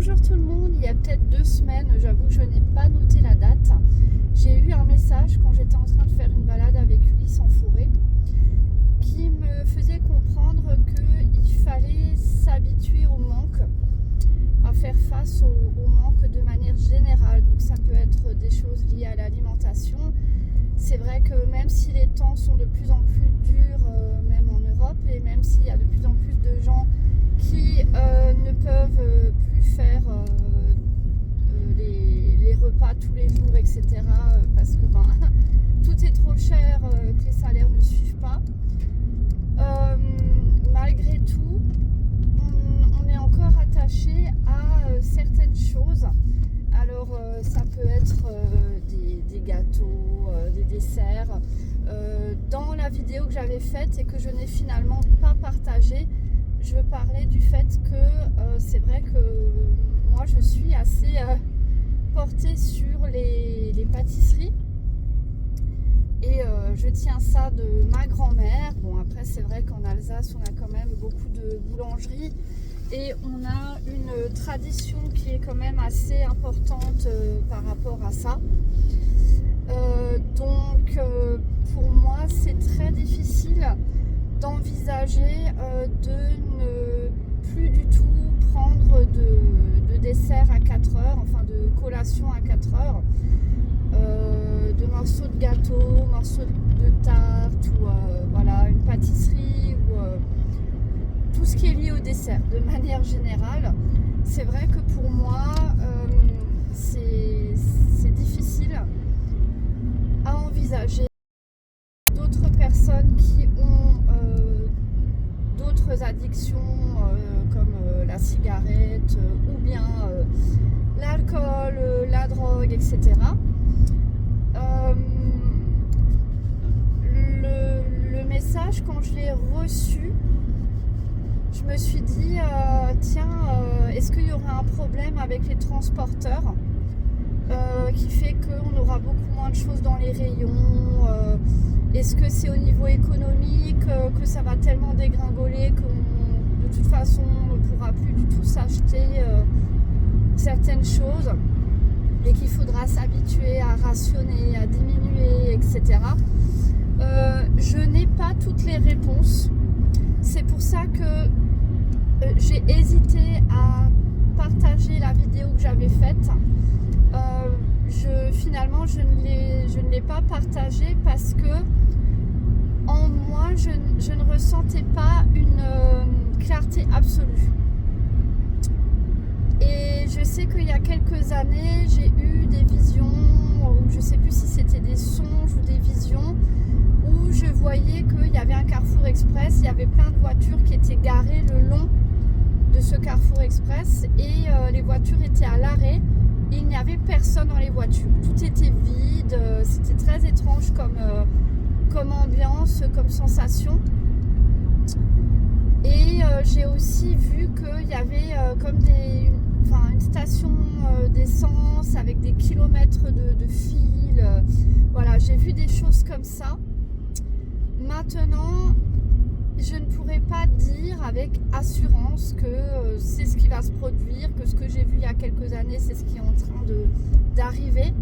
Bonjour tout le monde, il y a peut-être 2 semaines, j'avoue que je n'ai pas noté la date. J'ai eu un message quand j'étais en train de faire une balade avec Ulysse en forêt qui me faisait comprendre qu'il fallait s'habituer au manque, à faire face au manque de manière générale. Donc ça peut être des choses liées à l'alimentation. C'est vrai que même si les temps sont de plus en plus durs, même en Europe, et même s'il y a de plus en plus de gens qui ne peuvent plus faire les repas tous les jours, etc. Parce que tout est trop cher, que les salaires ne suivent pas. Malgré tout, on est encore attaché à certaines choses. Alors ça peut être des gâteaux, des desserts. Dans la vidéo que j'avais faite et que je n'ai finalement pas partagée, je parlais du fait que c'est vrai que moi je suis assez portée sur les pâtisseries et je tiens ça de ma grand-mère. Bon, après c'est vrai qu'en Alsace on a quand même beaucoup de boulangeries et on a une tradition qui est quand même assez importante par rapport à ça. Donc pour moi c'est très difficile d'envisager de ne plus du tout prendre de dessert à 4 heures, enfin de collation à 4 heures, de morceaux de gâteau, morceaux de tarte ou voilà, une pâtisserie ou tout ce qui est lié au dessert de manière générale. C'est vrai que pour moi c'est difficile à envisager. D'autres personnes qui ont d'autres addictions comme la cigarette ou bien l'alcool, la drogue, etc. Le message, quand je l'ai reçu, je me suis dit tiens, est-ce qu'il y aura un problème avec les transporteurs qui fait qu'on aura beaucoup moins de choses dans les rayons? Est-ce que c'est au niveau économique que ça va tellement dégringoler qu'on de toute façon on ne pourra plus du tout s'acheter certaines choses et qu'il faudra s'habituer à rationner, à diminuer, etc. Je n'ai pas toutes les réponses. C'est pour ça que j'ai hésité à partager la vidéo que j'avais faite. Finalement, je ne l'ai pas partagée parce que en moi, je ne ressentais pas une clarté absolue. Et je sais qu'il y a quelques années, j'ai eu des visions, ou je ne sais plus si c'était des songes ou des visions, où je voyais qu'il y avait un Carrefour Express, il y avait plein de voitures qui étaient garées le long de ce Carrefour Express et les voitures étaient à l'arrêt. Il n'y avait personne dans les voitures, tout était vide, c'était très étrange comme ambiance, comme sensation. Et j'ai aussi vu qu'il y avait comme une station d'essence avec des kilomètres de fil. Voilà, j'ai vu des choses comme ça. Maintenant, je ne pourrais pas dire avec assurance que c'est ce qui va se produire, que ce que j'ai vu il y a quelques années, c'est ce qui est en train d'arriver.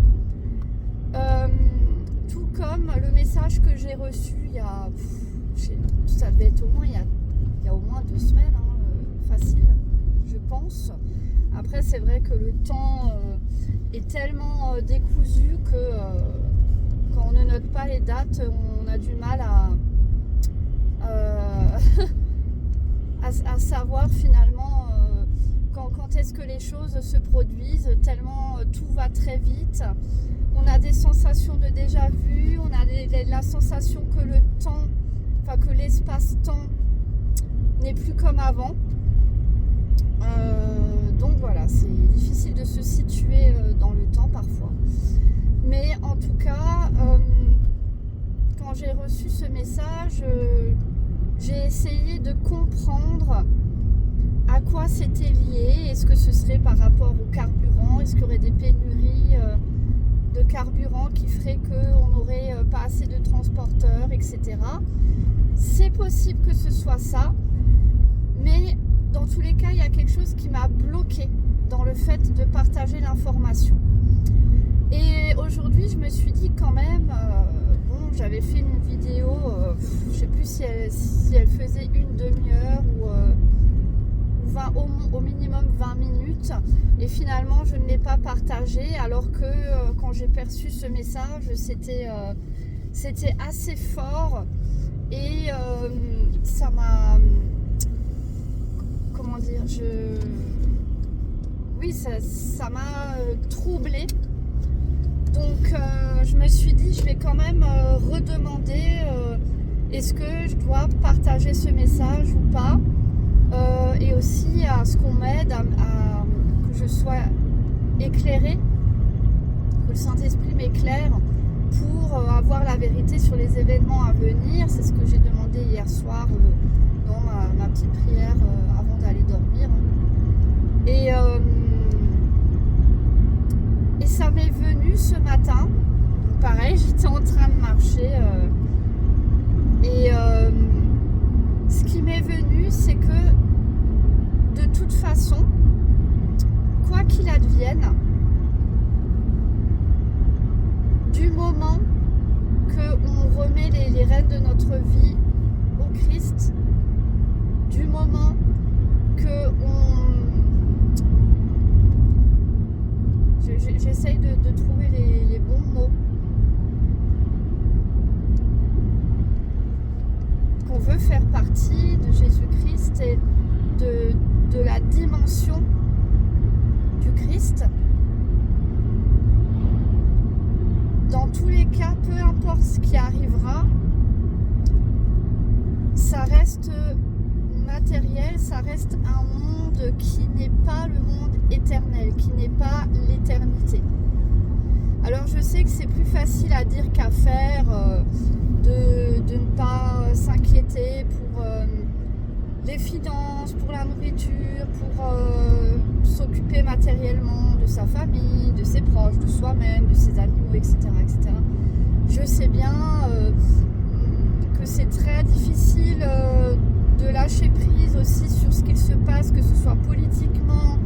Tout comme le message que j'ai reçu ça devait être au moins il y a au moins 2 semaines, facile, je pense. Après, c'est vrai que le temps est tellement décousu que quand on ne note pas les dates, on a du mal à savoir finalement quand est-ce que les choses se produisent, tellement tout va très vite. On a des sensations de déjà-vu, on a la sensation que le temps, que l'espace-temps n'est plus comme avant. Donc voilà, c'est difficile de se situer dans le temps parfois. Mais en tout cas, quand j'ai reçu ce message, j'ai essayé de comprendre à quoi c'était lié. Est-ce que ce serait par rapport au carburant? Est-ce qu'il y aurait des pénuries de carburant qui ferait qu'on n'aurait pas assez de transporteurs, etc. C'est possible que ce soit ça, mais dans tous les cas, il y a quelque chose qui m'a bloqué dans le fait de partager l'information. Et aujourd'hui, je me suis dit quand même, bon, j'avais fait une vidéo, je sais plus si elle faisait une demi-heure ou 20, au minimum 20 minutes, et finalement je ne l'ai pas partagée, alors que quand j'ai perçu ce message, c'était assez fort, et ça m'a, comment dire, oui, ça m'a troublée. Donc je me suis dit, je vais quand même redemander est-ce que je dois partager ce message ou pas, et aussi à ce qu'on m'aide que je sois éclairée, que le Saint-Esprit m'éclaire pour avoir la vérité sur les événements à venir. C'est ce que j'ai demandé hier soir dans ma petite prière avant d'aller dormir. Et ça m'est venu ce matin. Pareil, j'étais en train de marcher et ce qui m'est venu, c'est que de toute façon, quoi qu'il advienne, du moment qu'on remet les rênes de notre vie au Christ, du moment j'essaye de trouver les bons mots, qu'on veut faire partie de Jésus-Christ et de la dimension du Christ. Dans tous les cas, peu importe ce qui arrivera, ça reste matériel, ça reste un monde qui n'est pas le monde éternel, qui n'est pas l'éternité. Alors je sais que c'est plus facile à dire qu'à faire, de ne pas s'inquiéter pour les finances, pour la nourriture, pour s'occuper matériellement de sa famille, de ses proches, de soi-même, de ses animaux, etc. etc. Je sais bien que c'est très difficile de lâcher prise aussi sur ce qu'il se passe, que ce soit politiquement,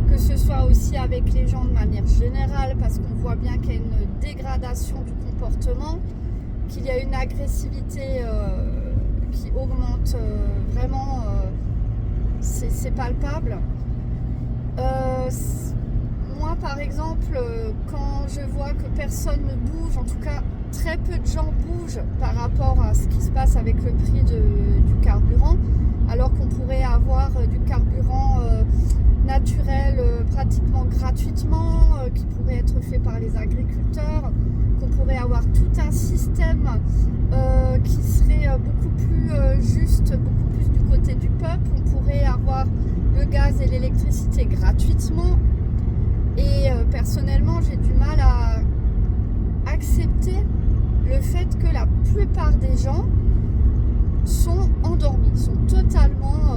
que ce soit aussi avec les gens de manière générale, parce qu'on voit bien qu'il y a une dégradation du comportement, qu'il y a une agressivité qui augmente vraiment, c'est palpable. Moi par exemple, quand je vois que personne ne bouge, en tout cas très peu de gens bougent par rapport à ce qui se passe avec le prix du carburant, alors qu'on pourrait avoir du carburant naturel pratiquement gratuitement, qui pourrait être fait par les agriculteurs, qu'on pourrait avoir tout un système qui serait beaucoup plus juste, beaucoup plus du côté du peuple. On pourrait avoir le gaz et l'électricité gratuitement, et personnellement j'ai du mal à accepter le fait que la plupart des gens sont endormis, sont totalement,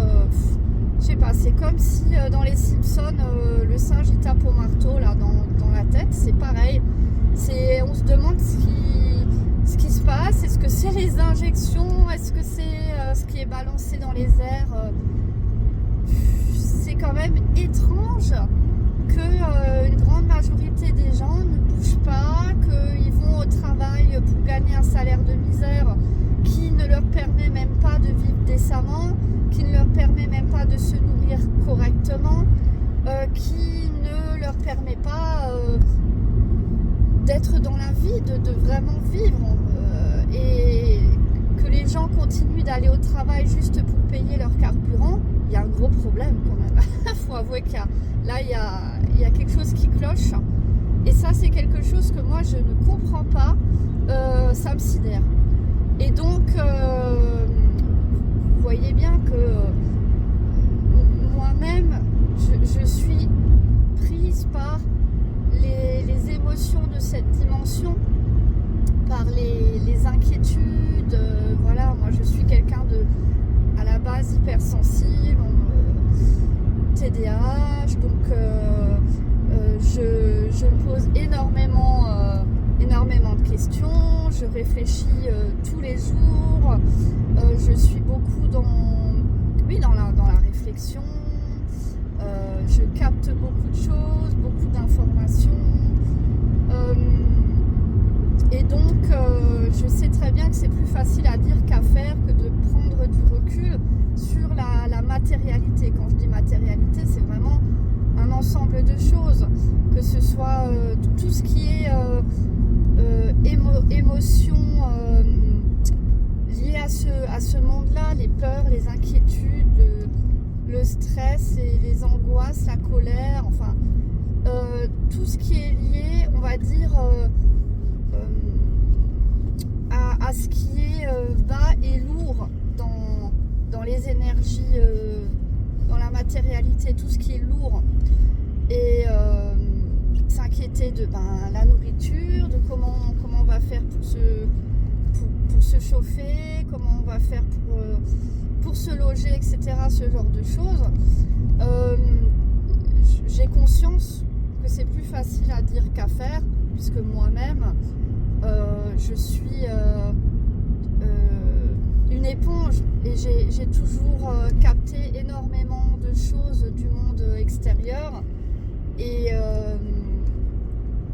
je sais pas, c'est comme si dans les Simpsons, le singe il tape au marteau là dans la tête, c'est pareil, on se demande ce qui se passe, est-ce que c'est les injections, est-ce que c'est ce qui est balancé dans les airs, c'est quand même étrange qu'une grande majorité des gens ne bougent pas, qu'ils vont au travail pour gagner un salaire de misère qui ne leur permet même pas de vivre décemment, qui ne leur permet même pas de se nourrir correctement, qui ne leur permet pas d'être dans la vie, de vraiment vivre, et que les gens continuent d'aller au travail juste pour payer leur carburant. Il y a un gros problème quand même. Il faut avouer qu'il y a quelque chose qui cloche, et ça c'est quelque chose que moi je ne comprends pas, ça me sidère. Et donc vous voyez bien que moi-même je suis prise par les émotions de cette dimension, par les inquiétudes, voilà, moi je suis quelqu'un à la base hypersensible, TDAH, donc je me pose énormément de questions, je réfléchis tous les jours, je suis beaucoup dans la réflexion, je capte beaucoup de choses. donc, je sais très bien que c'est plus facile à dire qu'à faire, que de prendre du recul sur la matérialité. Quand je dis matérialité, c'est vraiment un ensemble de choses, que ce soit tout ce qui est émotion liée à ce monde-là, les peurs, les inquiétudes, le stress et les angoisses, la colère, enfin tout ce qui est lié, on va dire, à ce qui est bas et lourd dans les énergies, dans la matérialité, tout ce qui est lourd. Et s'inquiéter de la nourriture, de comment on va faire pour se chauffer, comment on va faire pour se loger, etc. Ce genre de choses. J'ai conscience que c'est plus facile à dire qu'à faire, puisque moi-même, je suis une éponge et j'ai toujours capté énormément de choses du monde extérieur. Et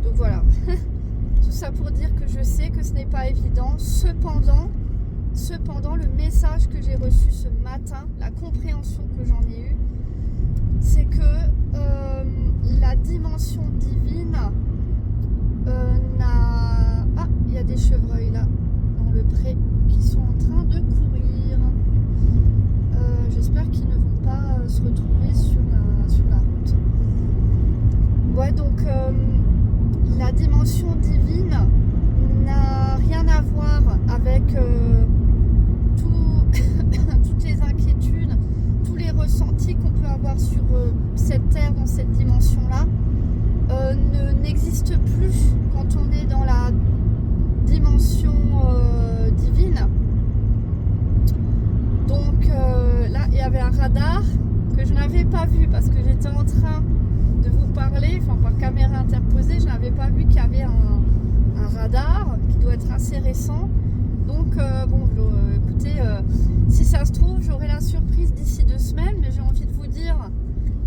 donc voilà, tout ça pour dire que je sais que ce n'est pas évident. Cependant, le message que j'ai reçu ce matin, la compréhension que j'en ai eue, c'est que la dimension divine n'a... Ah, il y a des chevreuils là, dans le pré, qui sont en train de courir. J'espère qu'ils ne vont pas se retrouver sur la route. Ouais, donc la dimension divine n'a rien à voir avec toutes les inquiétudes, tous les ressentis qu'on peut avoir sur cette terre, dans cette dimension-là, n'existe plus quand on est dans la dimension divine. Donc là, il y avait un radar que je n'avais pas vu parce que j'étais en train de vous parler, enfin par caméra interposée, je n'avais pas vu qu'il y avait un radar qui doit être assez récent. Donc écoutez, si ça se trouve, j'aurai la surprise d'ici 2 semaines, mais j'ai envie de vous dire,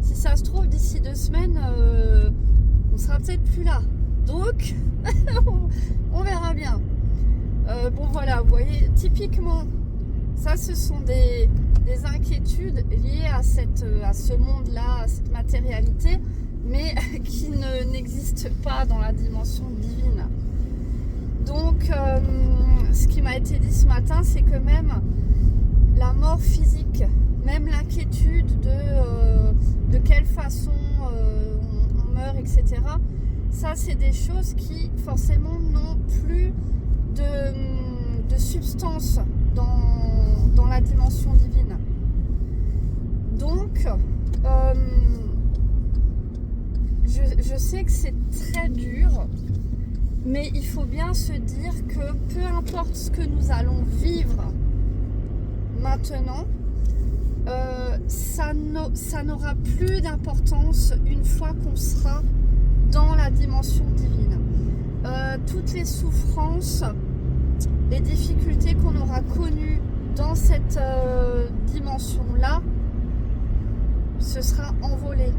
si ça se trouve, d'ici 2 semaines, on sera peut-être plus là. Donc, on verra bien. Bon voilà, vous voyez, typiquement, ça ce sont des inquiétudes liées à ce monde-là, à cette matérialité, mais qui n'existent pas dans la dimension divine. Donc, ce qui m'a été dit ce matin, c'est que même la mort physique, même l'inquiétude de quelle façon on meurt, etc., ça, c'est des choses qui, forcément, n'ont plus de substance dans la dimension divine. Donc, je sais que c'est très dur, mais il faut bien se dire que peu importe ce que nous allons vivre maintenant, ça n'aura plus d'importance une fois qu'on sera dans la dimension divine. Toutes les souffrances, les difficultés qu'on aura connues dans cette dimension-là, ce sera envolé.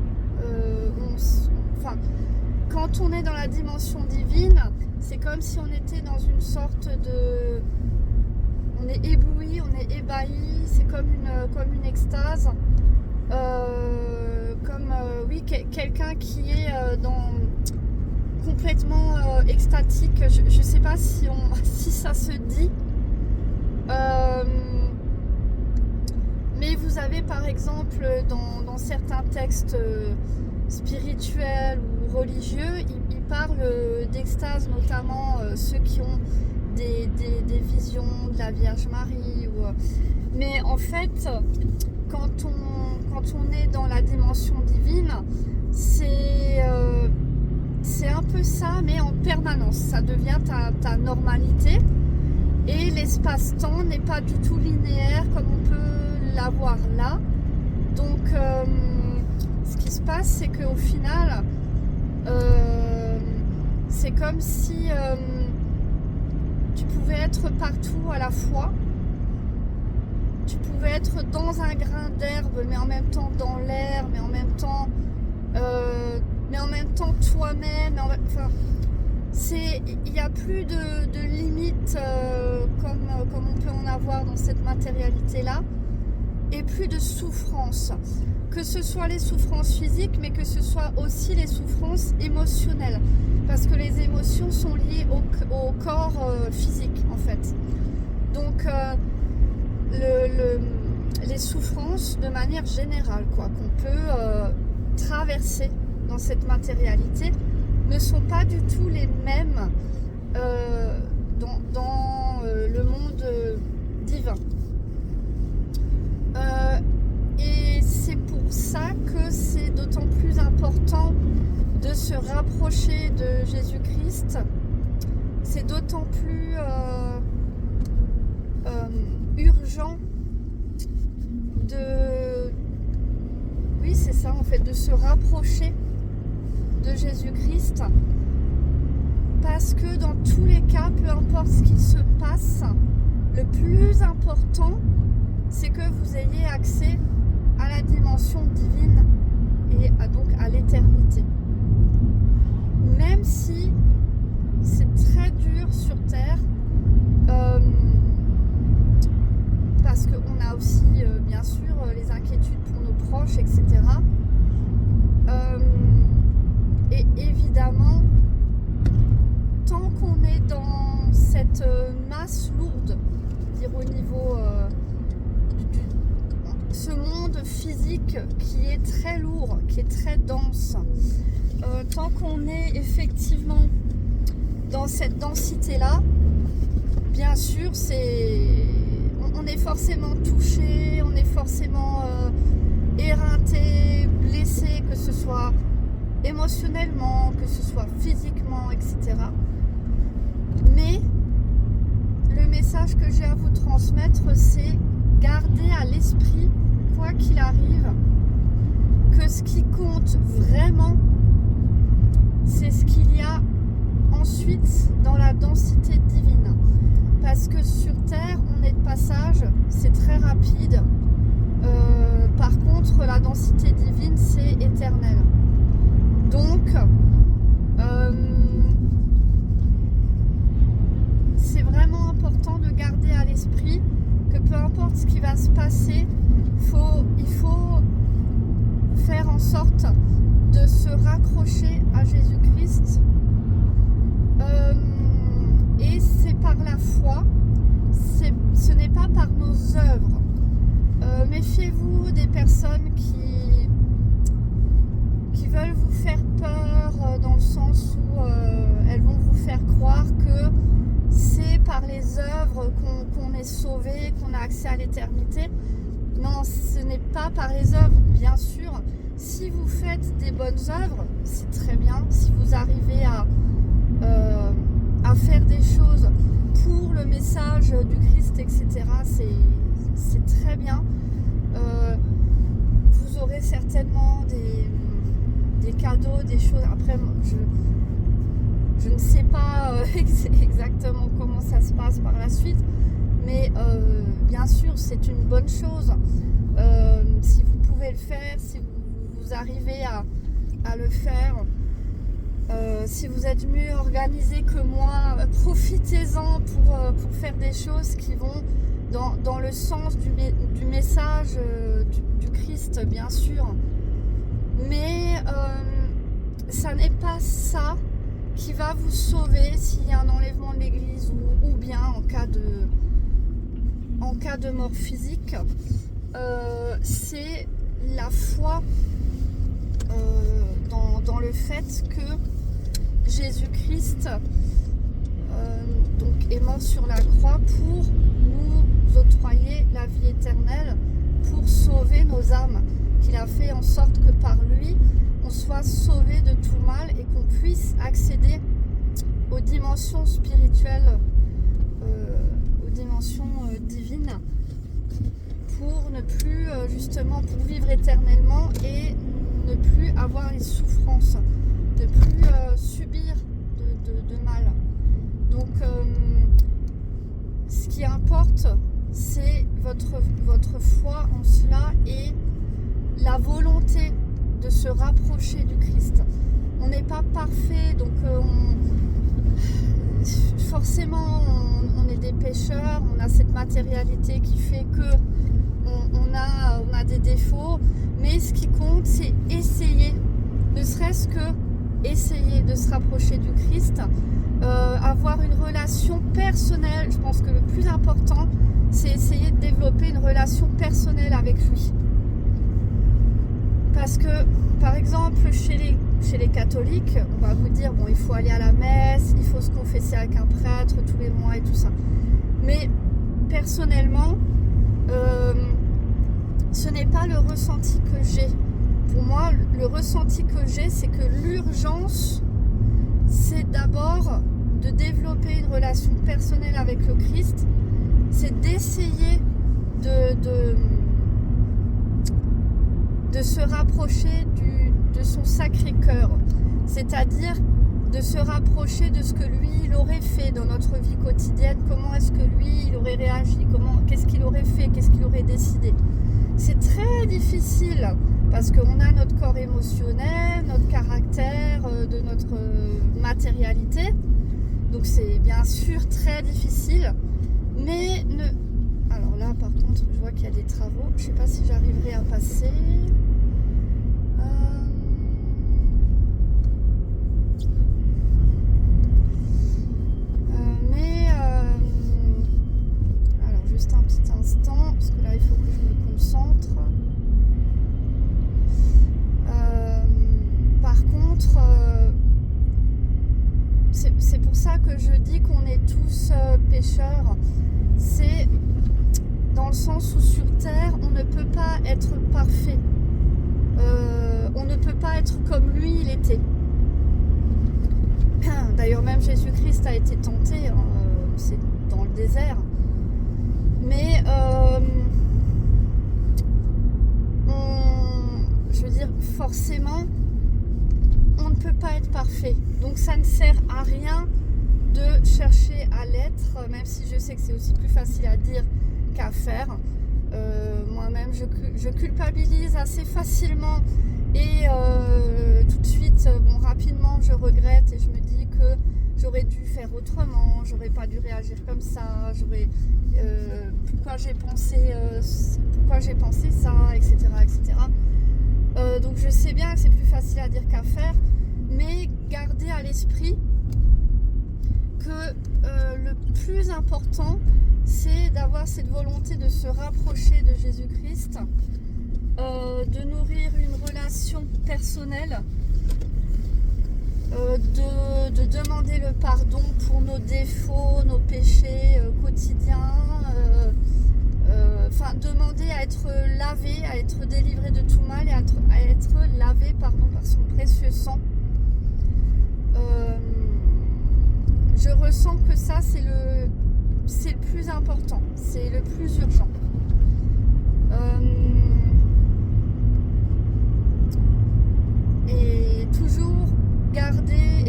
Quand on est dans la dimension divine, c'est comme si on était dans une sorte de... On est ébloui, on est ébahi, c'est comme une extase. Quelqu'un qui est complètement extatique. Je ne sais pas si ça se dit. Mais vous avez par exemple dans certains textes spirituels ou religieux, ils parlent d'extase, notamment ceux qui ont des visions de la Vierge Marie. Mais en fait, quand on est dans la dimension divine, c'est un peu ça, mais en permanence. Ça devient ta normalité. Et l'espace-temps n'est pas du tout linéaire comme on peut l'avoir là. Donc, ce qui se passe, c'est qu'au final, c'est comme si tu pouvais être partout à la fois. Tu pouvais être dans un grain d'herbe, mais en même temps dans l'air, mais en même temps toi-même. il n'y a plus de limites comme on peut en avoir dans cette matérialité-là, et plus de souffrance. Que ce soit les souffrances physiques, mais que ce soit aussi les souffrances émotionnelles. Parce que les émotions sont liées au corps physique, en fait. Donc, les souffrances de manière générale, quoi, qu'on peut traverser dans cette matérialité, ne sont pas du tout les mêmes dans le monde divin. Et c'est pour ça que c'est d'autant plus important de se rapprocher de Jésus-Christ. C'est d'autant plus urgent de se rapprocher de Jésus-Christ, parce que dans tous les cas, peu importe ce qu'il se passe, le plus important, c'est que vous ayez accès à la dimension divine et donc à l'éternité. Même si c'est très dur sur terre, parce qu'on a aussi bien sûr les inquiétudes pour nos proches, etc. Et évidemment, tant qu'on est dans cette masse lourde, dire au niveau ce monde physique qui est très lourd, qui est très dense, tant qu'on est effectivement dans cette densité-là, bien sûr, on est forcément touché, on est forcément éreinté, blessé, que ce soit émotionnellement, que ce soit physiquement, etc. Mais le message que j'ai à vous transmettre, c'est garder à l'esprit, quoi qu'il arrive, que ce qui compte vraiment, c'est ce qu'il y a ensuite dans la densité divine. Parce que sur Terre, on est de passage, c'est très rapide. Par contre, la densité divine, c'est éternel. Donc, c'est vraiment important de garder à l'esprit que peu importe ce qui va se passer, il faut faire en sorte de se raccrocher à Jésus-Christ. Et c'est par la foi, ce n'est pas par nos œuvres. Méfiez-vous des personnes qui veulent vous faire peur dans le sens où elles vont vous faire croire que c'est par les œuvres qu'on est sauvé, qu'on a accès à l'éternité. Non, ce n'est pas par les œuvres, bien sûr. Si vous faites des bonnes œuvres, c'est très bien. Si vous arrivez à faire des choses pour le message du Christ, etc., c'est très bien. Vous aurez certainement des cadeaux, des choses. Après, je ne sais pas exactement comment ça se passe par la suite, mais bien sûr, c'est une bonne chose. Si vous pouvez le faire, si vous arrivez à le faire, si vous êtes mieux organisé que moi, profitez-en pour faire des choses qui vont dans le sens du message du Christ, bien sûr. Mais ça n'est pas ça qui va vous sauver s'il y a un enlèvement de l'église ou bien en cas de mort physique. C'est la foi dans le fait que Jésus-Christ donc est mort sur la croix pour nous octroyer la vie éternelle, pour sauver nos âmes, qu'il a fait en sorte que par lui on soit sauvé de tout mal et qu'on puisse accéder aux dimensions spirituelles, aux dimensions divines, pour ne plus pour vivre éternellement et ne plus avoir les souffrances, ne plus subir de mal. Donc ce qui importe, c'est votre foi en cela et la volonté de se rapprocher du Christ. On n'est pas parfait, donc forcément on est des pécheurs, on a cette matérialité qui fait que on a des défauts, mais ce qui compte c'est essayer, ne serait-ce que essayer de se rapprocher du Christ, avoir une relation personnelle. Je pense que le plus important c'est essayer de développer une relation personnelle avec lui, parce que par exemple chez les catholiques on va vous dire bon, il faut aller à la messe, il faut se confesser avec un prêtre tous les mois et tout ça, mais personnellement ce n'est pas le ressenti que j'ai. Pour moi, le ressenti que j'ai, c'est que l'urgence, c'est d'abord de développer une relation personnelle avec le Christ, c'est d'essayer de se rapprocher de son Sacré-Cœur, c'est-à-dire de se rapprocher de ce que lui, il aurait fait dans notre vie quotidienne, comment est-ce que lui, il aurait réagi, qu'est-ce qu'il aurait fait, qu'est-ce qu'il aurait décidé. C'est très difficile parce qu'on a notre corps émotionnel, notre caractère, de notre matérialité. Donc c'est bien sûr très difficile. Mais alors là par contre je vois qu'il y a des travaux. Je ne sais pas si j'arriverai à passer. Alors juste un petit instant parce que là il faut que je me concentre. Par contre, c'est pour ça que je dis qu'on est tous pécheurs. C'est dans le sens où sur terre, on ne peut pas être parfait. On ne peut pas être comme lui, il était. D'ailleurs, même Jésus-Christ a été tenté, hein, c'est dans le désert. Mais je veux dire, forcément, on ne peut pas être parfait. Donc ça ne sert à rien de chercher à l'être, même si je sais que c'est aussi plus facile à dire qu'à faire. Moi-même, je culpabilise assez facilement et tout de suite, rapidement, je regrette et je me dis que j'aurais dû faire autrement, j'aurais pas dû réagir comme ça, pourquoi j'ai pensé ça, etc. etc. Donc je sais bien que c'est plus facile à dire qu'à faire, mais gardez à l'esprit que le plus important, c'est d'avoir cette volonté de se rapprocher de Jésus-Christ, de nourrir une relation personnelle, de demander le pardon pour nos défauts, nos péchés quotidiens, demander à être lavé, à être délivré de tout mal et à être lavé par son précieux sang. Je ressens que ça c'est le plus important, c'est le plus urgent. Et toujours garder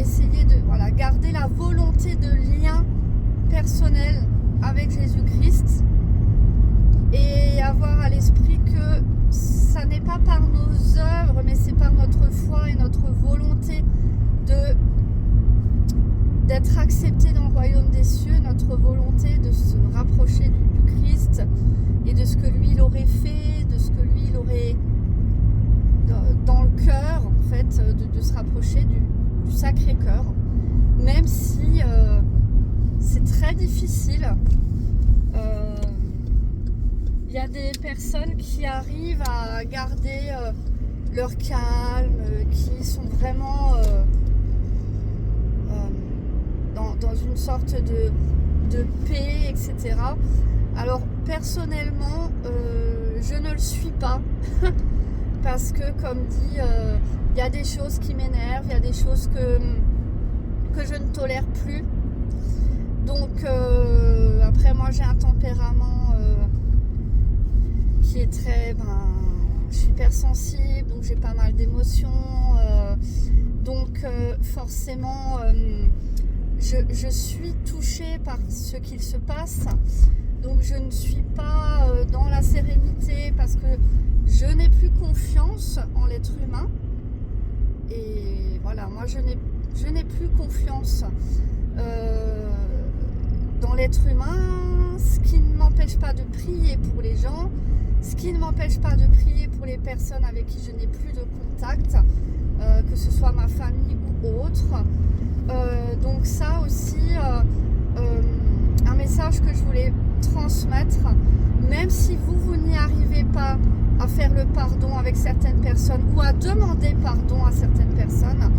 la volonté de lien personnel avec Jésus-Christ et avoir à l'esprit que ça n'est pas par nos œuvres, mais c'est par notre foi et notre volonté d'être accepté dans le royaume des cieux, notre volonté de se rapprocher du Christ et de ce que lui il aurait fait, de ce que lui il aurait dans le cœur, en fait, de se rapprocher du Sacré-Cœur, même si c'est très difficile. Il y a des personnes qui arrivent à garder leur calme, qui sont vraiment dans une sorte de paix, etc. Alors personnellement, je ne le suis pas parce que, comme dit, il y a des choses qui m'énervent, il y a des choses que je ne tolère plus. Donc après, moi j'ai un tempérament qui est très... je suis hypersensible, donc j'ai pas mal d'émotions. Donc forcément, je suis touchée par ce qu'il se passe. Donc je ne suis pas dans la sérénité parce que je n'ai plus confiance en l'être humain. Et voilà, moi je n'ai plus confiance dans l'être humain, ce qui ne m'empêche pas de prier pour les gens, ce qui ne m'empêche pas de prier pour les personnes avec qui je n'ai plus de contact, que ce soit ma famille ou autre. Donc ça aussi, un message que je voulais transmettre, même si vous n'y arrivez pas à faire le pardon avec certaines personnes ou à demander pardon à certaines personnes,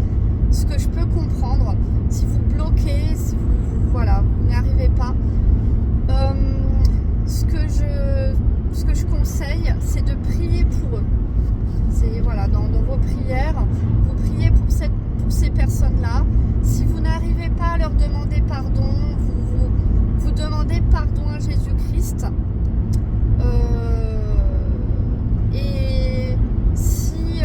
ce que je peux comprendre, si vous bloquez, si vous n'y arrivez pas, ce que je conseille, c'est de prier pour eux. C'est dans vos prières, vous priez pour ces personnes-là. Si vous n'arrivez pas à leur demander pardon, vous demandez pardon à Jésus-Christ. Et si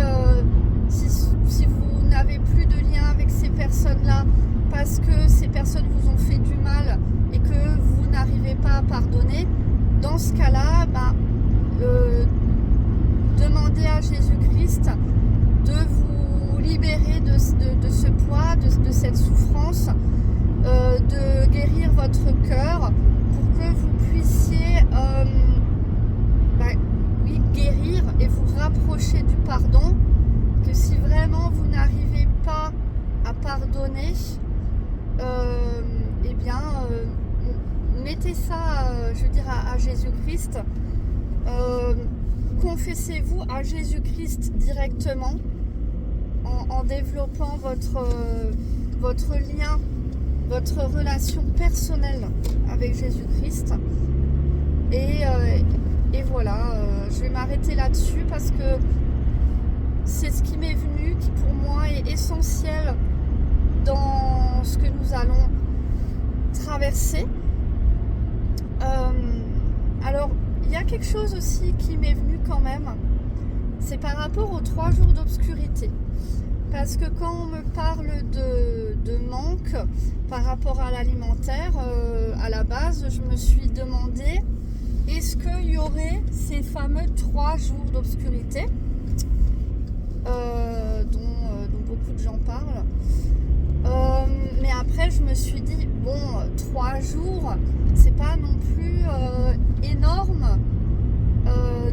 vous n'avez plus de lien avec ces personnes-là, parce que ces personnes vous ont fait du mal et que vous n'arrivez pas à pardonner, dans ce cas-là, demandez à Jésus-Christ de vous libérer de ce poids, de cette souffrance, de guérir votre cœur pour que vous puissiez guérir et vous rapprocher du pardon. Que si vraiment vous n'arrivez pas à pardonner, mettez ça, à Jésus-Christ. Confessez-vous à Jésus-Christ directement en développant votre lien, votre relation personnelle avec Jésus-Christ. Et voilà, je vais m'arrêter là-dessus parce que c'est ce qui m'est venu, qui pour moi est essentiel dans ce que nous allons traverser. Alors, il y a quelque chose aussi qui m'est venu quand même, c'est par rapport aux 3 jours d'obscurité. Parce que quand on me parle de manque par rapport à l'alimentaire, à la base, je me suis demandé, est-ce qu'il y aurait ces fameux 3 jours d'obscurité dont beaucoup de gens parlent. Mais après, je me suis dit, 3 jours, c'est pas non plus énorme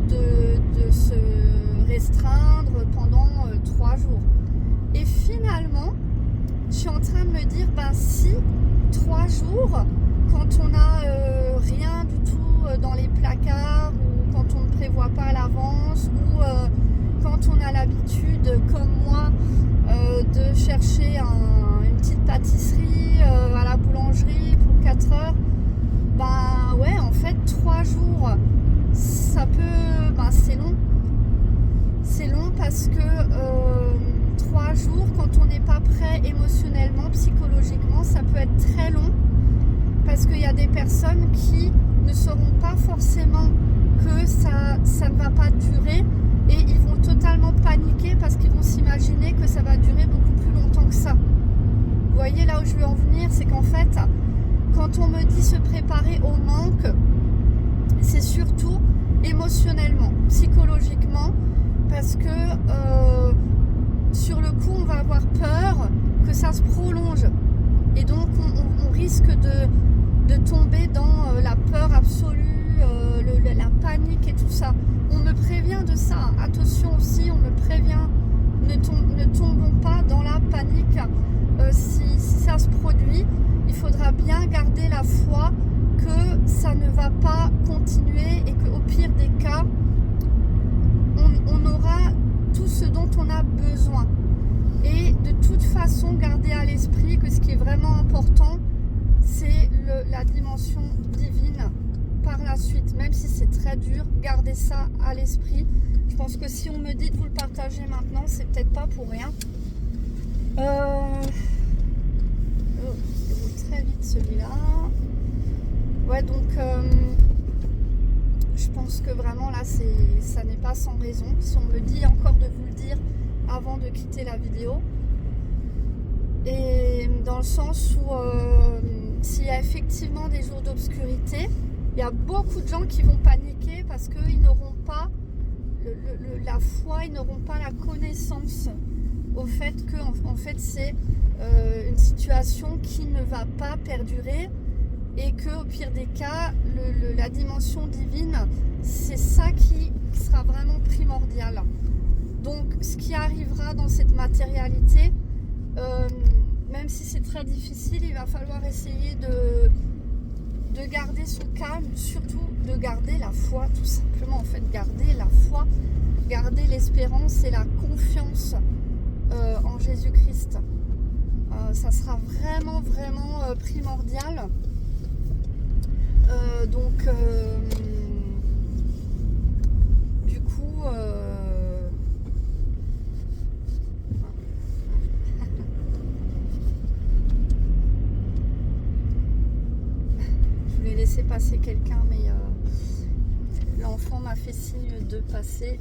de se restreindre pendant 3 jours. Et finalement, je suis en train de me dire, si 3 jours, quand on n'a rien du tout dans les placards, ou quand on ne prévoit pas à l'avance, ou quand on a l'habitude, comme moi, de chercher une petite pâtisserie à la boulangerie pour 4 heures, en fait 3 jours, ça peut, c'est long. C'est long parce que 3 jours, quand on n'est pas prêt émotionnellement, psychologiquement, ça peut être très long, parce qu'il y a des personnes qui ne sauront pas forcément que ça ne va pas durer, et ils vont totalement paniquer parce qu'ils vont s'imaginer que ça va durer beaucoup plus longtemps que ça. Vous voyez là où je veux en venir, c'est qu'en fait, quand on me dit se préparer au manque, c'est surtout émotionnellement, psychologiquement, parce que sur le coup, on va avoir peur que ça se prolonge. Et donc, on risque de tomber dans la peur absolue, la panique et tout ça. On me prévient de ça. Attention aussi, on me prévient, ne tombons pas dans la panique. Si ça se produit, il faudra bien garder la foi que ça ne va pas continuer et qu'au pire des cas, on aura tout ce dont on a besoin. Et de toute façon, garder à l'esprit que ce qui est vraiment important, c'est la dimension divine par la suite. Même si c'est très dur, gardez ça à l'esprit. Je pense que si on me dit de vous le partager maintenant, c'est peut-être pas pour rien. C'est très vite celui-là. Ouais, donc je pense que vraiment là, ça n'est pas sans raison. Si on me dit encore de vous le dire avant de quitter la vidéo. Et dans le sens où s'il y a effectivement des jours d'obscurité, il y a beaucoup de gens qui vont paniquer parce qu'ils n'auront pas la foi, ils n'auront pas la connaissance au fait que en fait c'est une situation qui ne va pas perdurer et que au pire des cas la dimension divine, c'est ça qui sera vraiment primordial. Donc ce qui arrivera dans cette matérialité, même si c'est très difficile, il va falloir essayer de garder son calme, surtout de garder la foi, tout simplement, en fait, garder la foi, garder l'espérance et la confiance en Jésus-Christ. Ça sera vraiment, vraiment primordial. Donc, du coup, je voulais laisser passer quelqu'un, mais l'enfant m'a fait signe de passer.